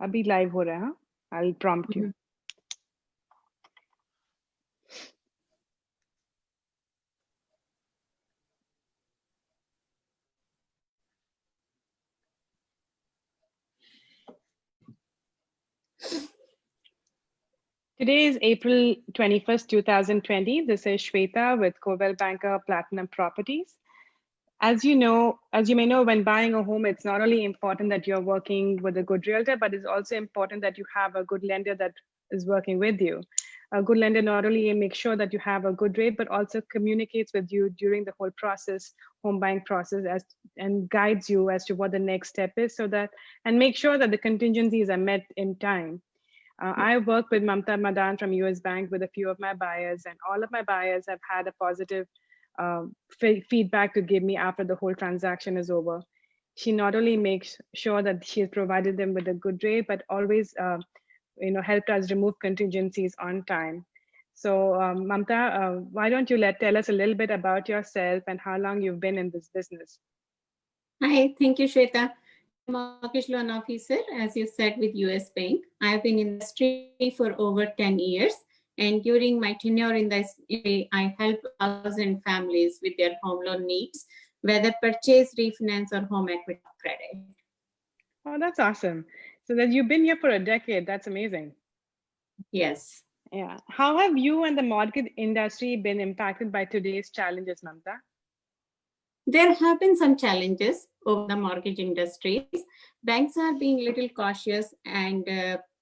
अभी live हो रहा है, हाँ? I'll prompt you. Today is April 21st, 2020. This is Shweta with Coldwell Banker Platinum Properties. As you may know, when buying a home, it's not only important that you're working with a good realtor, but it's also important that you have a good lender that is working with you. A good lender not only makes sure that you have a good rate, but also communicates with you during the whole process, home buying process, and guides you as to what the next step is, and make sure that the contingencies are met in time. I work with Mamta Madaan from US Bank with a few of my buyers, and all of my buyers have had a positive feedback to give me after the whole transaction is over. She not only makes sure that she has provided them with a good rate, but always helped us remove contingencies on time. So Mamta, why don't you tell us a little bit about yourself and how long you've been in this business? Hi, thank you, Shweta. Mortgage loan officer, as you said, with US Bank. I have been in the industry for over 10 years. And during my tenure in the industry, I help 1,000 families with their home loan needs, whether purchase, refinance, or home equity credit. Oh, that's awesome. So that you've been here for a decade. That's amazing. Yes. Yeah. How have you and the mortgage industry been impacted by today's challenges, Mamta? There have been some challenges over the mortgage industries. Banks are being a little cautious and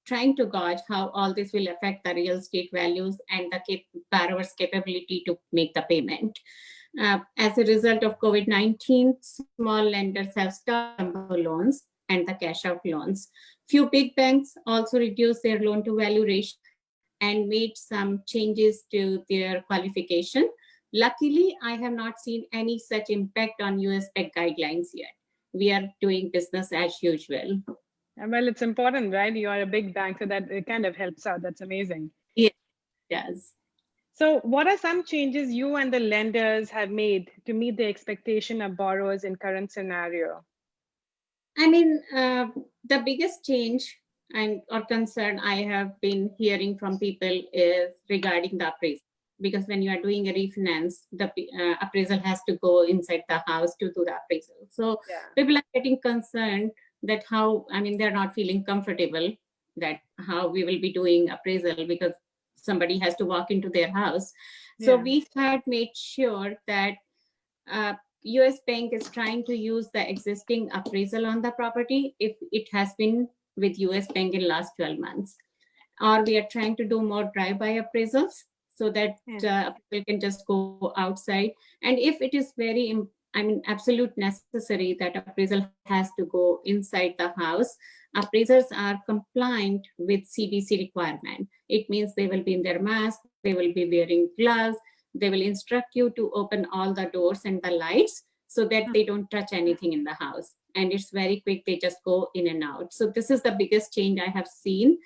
trying to gauge how all this will affect the real estate values and the borrower's capability to make the payment. As a result of COVID-19, small lenders have stopped loans and the cash out loans. Few big banks also reduced their loan to value ratio and made some changes to their qualification. Luckily, I have not seen any such impact on US Bank guidelines yet. We are doing business as usual. Well, it's important, right? You are a big bank, so that it kind of helps out. That's amazing. Yes, it does. So what are some changes you and the lenders have made to meet the expectation of borrowers in current scenario? I mean, the biggest change or concern I have been hearing from people is regarding the appraisal. Because when you are doing a refinance, the appraisal has to go inside the house to do the appraisal. So people are getting concerned that they're not feeling comfortable that how we will be doing appraisal because somebody has to walk into their house. So we had made sure that US Bank is trying to use the existing appraisal on the property if it has been with US Bank in last 12 months. Or we are trying to do more drive-by appraisals so that people can just go outside. And if it is absolute necessary that appraisal has to go inside the house, appraisers are compliant with CDC requirement. It means they will be in their mask, they will be wearing gloves, they will instruct you to open all the doors and the lights so that they don't touch anything in the house. And it's very quick, they just go in and out. So this is the biggest change I have seen.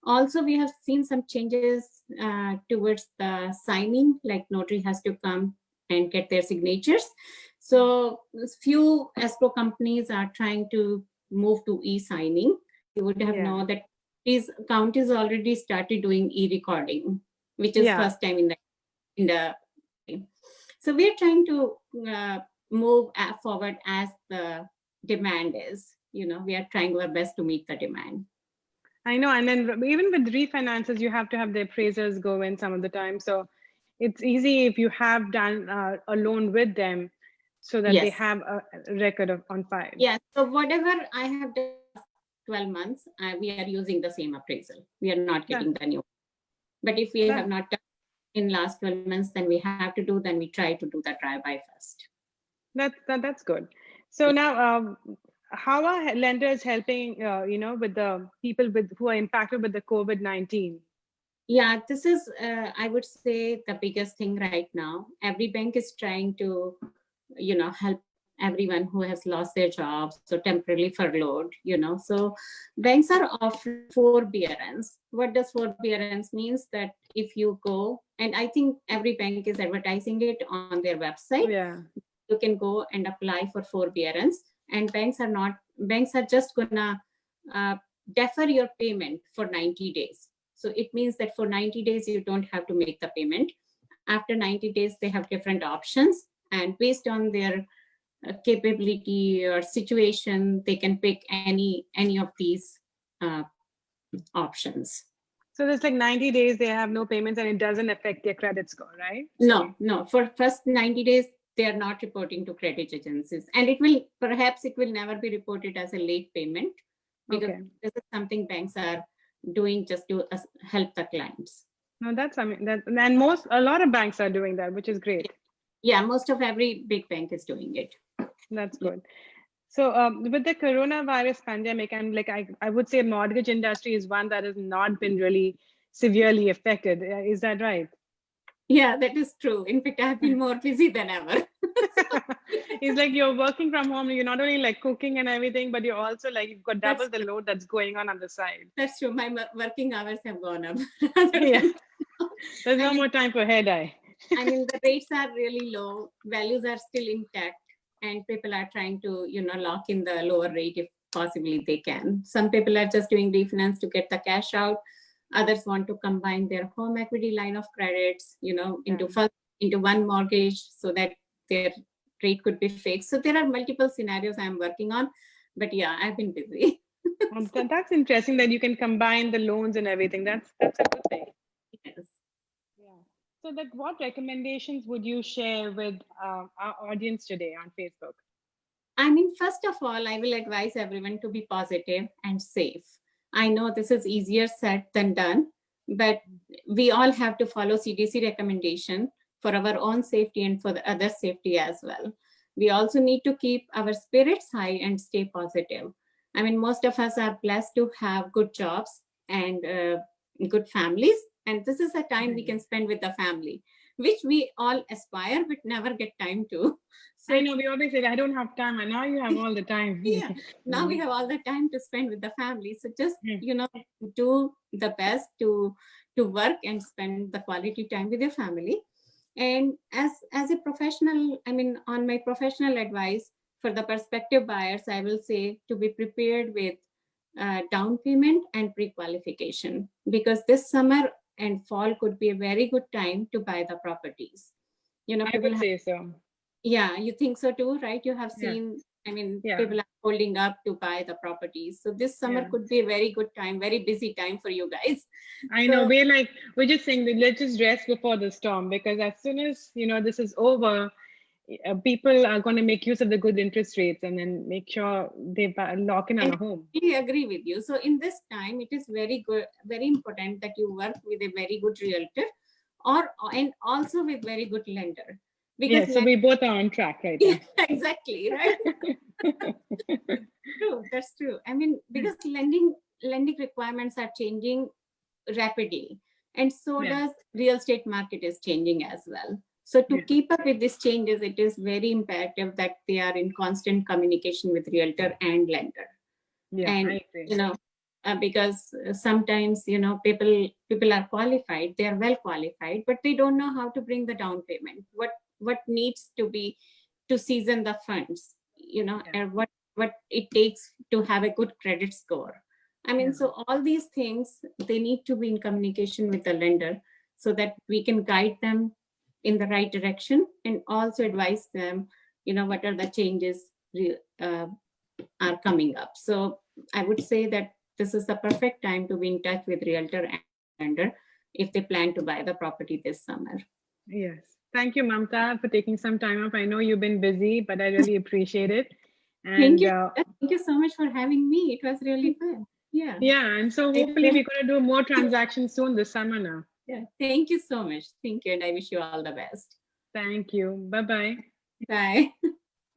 Also, we have seen some changes towards the signing, like notary has to come and get their signatures. So few escrow companies are trying to move to e-signing. You would have known that these counties already started doing e-recording, which is first time in the. So we're trying to move forward as the demand is. We are trying our best to meet the demand. I know, and then even with refinances, you have to have the appraisers go in some of the time. So it's easy if you have done a loan with them so that they have a record on file. Yeah, so whatever I have done 12 months, we are using the same appraisal. We are not getting the new. But if we have not done in last 12 months, then we try to do the drive-by first. That's good. So now, how are lenders helping, with the people who are impacted with the COVID-19? Yeah, this is, I would say, the biggest thing right now. Every bank is trying to, help everyone who has lost their jobs, so temporarily furloughed, So banks are offering forbearance. What does forbearance means? That if you go, and I think every bank is advertising it on their website. You can go and apply for forbearance, and banks are just gonna defer your payment for 90 days. So it means that for 90 days, you don't have to make the payment. After 90 days, they have different options. And based on their capability or situation, they can pick any of these options. So there's like 90 days, they have no payments and it doesn't affect their credit score, right? No. For first 90 days, they are not reporting to credit agencies. And it will never be reported as a late payment, because this is something banks are doing just to help the clients. No, that's, I mean, that, and a lot of banks are doing that, which is great. Yeah, most of every big bank is doing it. That's good. So with the coronavirus pandemic, and like I would say mortgage industry is one that has not been really severely affected. Is that right? Yeah, that is true. In fact, I've been more busy than ever. It's like you're working from home. You're not only like cooking and everything, but you're also like, you've got double the load that's going on the side. That's true. My working hours have gone up. Yeah. There's no more time for hair dye. I mean, the rates are really low. Values are still intact. And people are trying to, lock in the lower rate if possibly they can. Some people are just doing refinance to get the cash out. Others want to combine their home equity line of credits, into one mortgage so that their rate could be fixed. So there are multiple scenarios I'm working on, but yeah, I've been busy. That's interesting that you can combine the loans and everything. That's a good thing. Yes. Yeah. So that what recommendations would you share with our audience today on Facebook? I mean, first of all, I will advise everyone to be positive and safe. I know this is easier said than done, but we all have to follow CDC recommendation for our own safety and for the other safety as well. We also need to keep our spirits high and stay positive. I mean, most of us are blessed to have good jobs and good families. And this is a time we can spend with the family, which we all aspire but never get time to. So I know we always say, I don't have time, and now you have all the time. Yeah, now we have all the time to spend with the family. So just, do the best to work and spend the quality time with your family. And as a professional, I mean, on my professional advice for the prospective buyers, I will say to be prepared with down payment and pre-qualification, because this summer and fall could be a very good time to buy the properties. I would say so. Yeah, you think so too, right? You have seen, I mean, people are holding up to buy the properties. So this summer could be a very good time, very busy time for you guys. I know, we're just saying that let's just rest before the storm, because as soon as, this is over, people are going to make use of the good interest rates and then make sure they lock in on a home. I agree with you. So in this time, it is very good, very important that you work with a very good realtor and also with very good lender. Because so we both are on track, right? Yeah, exactly, right? True, that's true. I mean, because lending requirements are changing rapidly, and so does real estate market is changing as well. So to keep up with these changes, it is very imperative that they are in constant communication with realtor and lender. Yeah, and I agree. Because sometimes people are qualified, they are well qualified, but they don't know how to bring the down payment. What needs to be to season the funds, and what it takes to have a good credit score. I mean, so all these things, they need to be in communication with the lender so that we can guide them in the right direction and also advise them, what are the changes are coming up. So I would say that this is the perfect time to be in touch with realtor and lender if they plan to buy the property this summer. Yes. Thank you, Mamta, for taking some time off. I know you've been busy, but I really appreciate it. And thank you so much for having me. It was really fun. Yeah. Yeah. And so hopefully we're going to do more transactions soon this summer now. Yeah. Thank you so much. Thank you. And I wish you all the best. Thank you. Bye-bye. Bye.